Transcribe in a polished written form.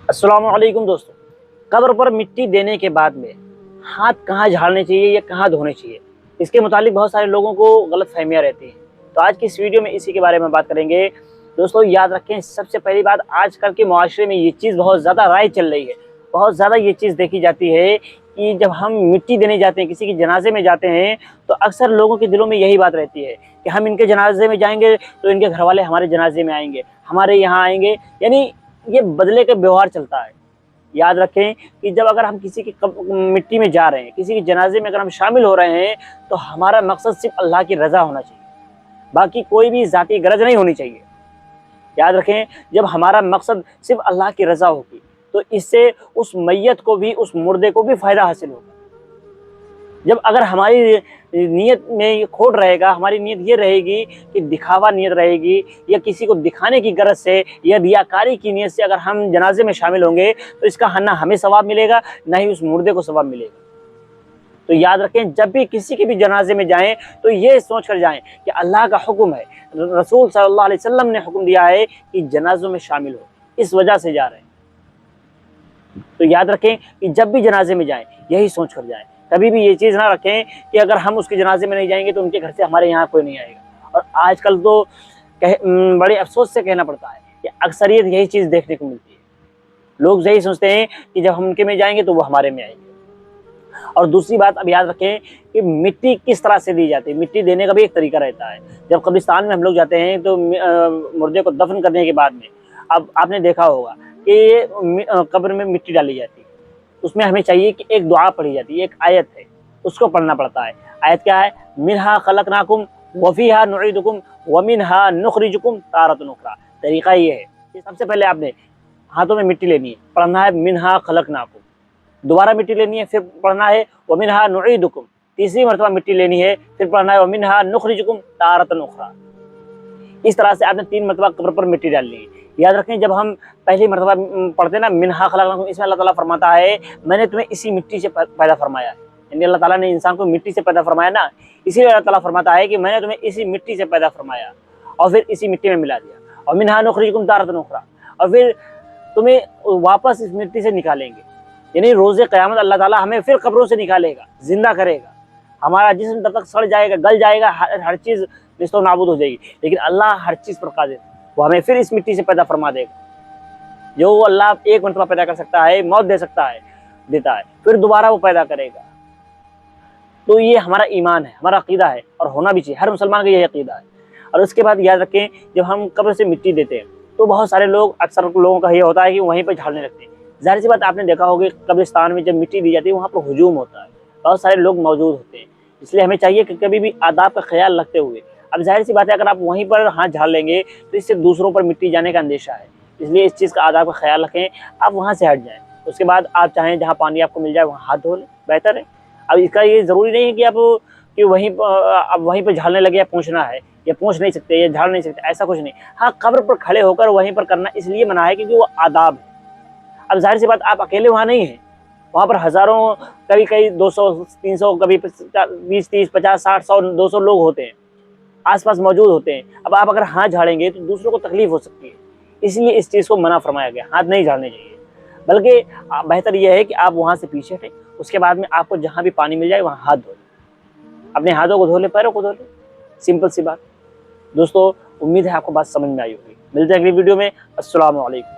अस्सलाम वालेकुम दोस्तों। कब्र पर मिट्टी देने के बाद में हाथ कहाँ झाड़ने चाहिए या कहाँ धोने चाहिए, इसके मुतालिक बहुत सारे लोगों को गलत फहमियाँ रहती हैं। तो आज की इस वीडियो में इसी के बारे में बात करेंगे। दोस्तों याद रखें, सबसे पहली बात, आजकल के मुआशरे में ये चीज़ बहुत ज़्यादा राय चल रही है, बहुत ज़्यादा ये चीज़ देखी जाती है कि जब हम मिट्टी देने जाते हैं, किसी के जनाजे में जाते हैं, तो अक्सर लोगों के दिलों में यही बात रहती है कि हम इनके जनाजे में जाएंगे तो इनके घर वाले हमारे जनाजे में आएंगे, हमारे यहाँ आएंगे। यानी ये बदले का व्यवहार चलता है। याद रखें कि जब अगर हम किसी की मिट्टी में जा रहे हैं, किसी के जनाजे में अगर हम शामिल हो रहे हैं, तो हमारा मकसद सिर्फ अल्लाह की रज़ा होना चाहिए, बाकी कोई भी ज़ाती गरज नहीं होनी चाहिए। याद रखें, जब हमारा मकसद सिर्फ अल्लाह की रज़ा होगी तो इससे उस मैयत को भी, उस मुर्दे को भी फ़ायदा हासिल होगा। जब अगर हमारी नीयत में ये खोट रहेगा, हमारी नीयत ये रहेगी कि दिखावा नीयत रहेगी या किसी को दिखाने की गरज से या रियाकारी की नीयत से अगर हम जनाजे में शामिल होंगे, तो इसका ना हमें सवाब मिलेगा, ना ही उस मुर्दे को सवाब मिलेगा। तो याद रखें, जब भी किसी के भी जनाजे में जाएं तो ये सोच कर जाएं कि अल्लाह का हुक्म है, रसूल सल्लल्लाहु अलैहि वसल्लम ने हुक्म दिया है कि जनाजों में शामिल हो, इस वजह से जा रहे हैं। तो याद रखें कि जब भी जनाजे में जाएं यही सोच कर जाएं। कभी भी ये चीज़ ना रखें कि अगर हम उसके जनाजे में नहीं जाएंगे तो उनके घर से हमारे यहाँ कोई नहीं आएगा। और आजकल तो बड़े अफसोस से कहना पड़ता है कि अक्सरियत यही चीज़ देखने को मिलती है। लोग यही सोचते हैं कि जब हम उनके में जाएंगे तो वो हमारे में आएंगे। और दूसरी बात, अब याद रखें कि मिट्टी किस तरह से दी जाती है। मिट्टी देने का भी एक तरीका रहता है। जब कब्रिस्तान में हम लोग जाते हैं तो मुर्दे को दफन करने के बाद में, अब आपने देखा होगा कि कब्र में मिट्टी डाली जाती है, उसमें हमें चाहिए कि एक दुआ पढ़ी जाती है, एक आयत है, उसको पढ़ना पड़ता है। आयत क्या है? मिनहा खलकनाकुम वफीहा नुईदुकुम वमिनहा नुखरिजुकुम तारतन उखरा। तरीका ये है कि सबसे पहले आपने हाथों में मिट्टी लेनी है, पढ़ना है मिनहा खलकनाकुम, दोबारा मिट्टी लेनी है, फिर पढ़ना है वमिनहा नुईदुकुम, तीसरी मरतबा मिट्टी लेनी है, फिर पढ़ना है वमिनहा नुखरिजुकुम तारतन उखरा। इस तरह से आपने 3 मरतबा कब्र पर मिट्टी डालनी है। याद रखें, जब हम पहली मरतबा पढ़ते हैं ना मिनहा खलकनाकुम, इसमें अल्लाह ताला फरमाता है मैंने तुम्हें इसी मिट्टी से पैदा फरमाया है। यानी अल्लाह ताला ने इंसान को मिट्टी से पैदा फरमाया ना, इसीलिए अल्लाह ताला फरमाता है कि मैंने तुम्हें इसी मिट्टी से पैदा फरमाया और फिर इसी मिट्टी में मिला दिया। और मिनहा नुखरिजुकुम तारतन उखरा, और फिर तुम्हें वापस इस मिट्टी से निकालेंगे। यानी रोज़े क़यामत अल्लाह ताला हमें फिर कब्रों से निकालेगा, जिंदा करेगा। हमारा जिस्म तब तक सड़ जाएगा, गल जाएगा, हर चीज़ निस्तो नाबूद हो जाएगी, लेकिन अल्लाह हर चीज़ पर कादिर, वो हमें फिर इस मिट्टी से पैदा फरमा देगा। जो अल्लाह एक मरतबा पैदा कर सकता है, मौत दे सकता है, देता है, फिर दोबारा वो पैदा करेगा। तो ये हमारा ईमान है, हमारा अकीदा है, और होना भी चाहिए, हर मुसलमान का यही अकीदा है। और उसके बाद याद रखें, जब हम कब्र से मिट्टी देते हैं तो बहुत सारे लोग, अक्सर लोगों का ये होता है कि वहीं पर झाड़ने लगते हैं। जाहिर सी बात, आपने देखा होगा कब्रिस्तान में जब मिट्टी दी जाती है वहाँ पर हुजूम होता है, बहुत सारे लोग मौजूद होते हैं। इसलिए हमें चाहिए कि कभी भी आदाब का ख्याल रखते हुए, अब जाहिर सी बात है अगर आप वहीं पर हाथ झाड़ लेंगे तो इससे दूसरों पर मिट्टी जाने का अंदेशा है। इसलिए इस चीज़ का आदाब का ख्याल रखें, आप वहाँ से हट जाएँ। उसके बाद आप चाहें जहाँ पानी आपको मिल जाए वहाँ हाथ धो लें, बेहतर है। अब इसका ये ज़रूरी नहीं है कि आप कि वहीं पर झाड़ने लगे या पूछना है, या पूछ नहीं सकते या झाड़ नहीं सकते, ऐसा कुछ नहीं। हाँ, कब्र पर खड़े होकर वहीं पर करना इसलिए मना है क्योंकि वो आदाब है। अब जाहिर सी बात, आप अकेले वहाँ नहीं हैं, वहाँ पर हज़ारों, कभी 200 300, कभी 20 30 50 60 100 200 लोग होते हैं, आसपास मौजूद होते हैं। अब आप अगर हाथ झाड़ेंगे तो दूसरों को तकलीफ हो सकती है, इसलिए इस चीज़ को मना फरमाया गया, हाथ नहीं झाड़ने चाहिए। बल्कि बेहतर यह है कि आप वहाँ से पीछे हटें, उसके बाद में आपको जहाँ भी पानी मिल जाए वहाँ हाथ धो लें, अपने हाथों को धो लें, पैरों को धो लें, सिंपल सी बात। दोस्तों, उम्मीद है आपको बात समझ में आई होगी। मिलते हैं अगली वीडियो में। अस्सलाम वालेकुम।